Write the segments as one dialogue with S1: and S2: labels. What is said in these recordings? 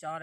S1: 4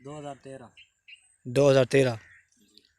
S1: 2013
S2: 2013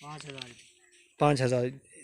S1: 5,000
S2: 5,000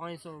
S3: 500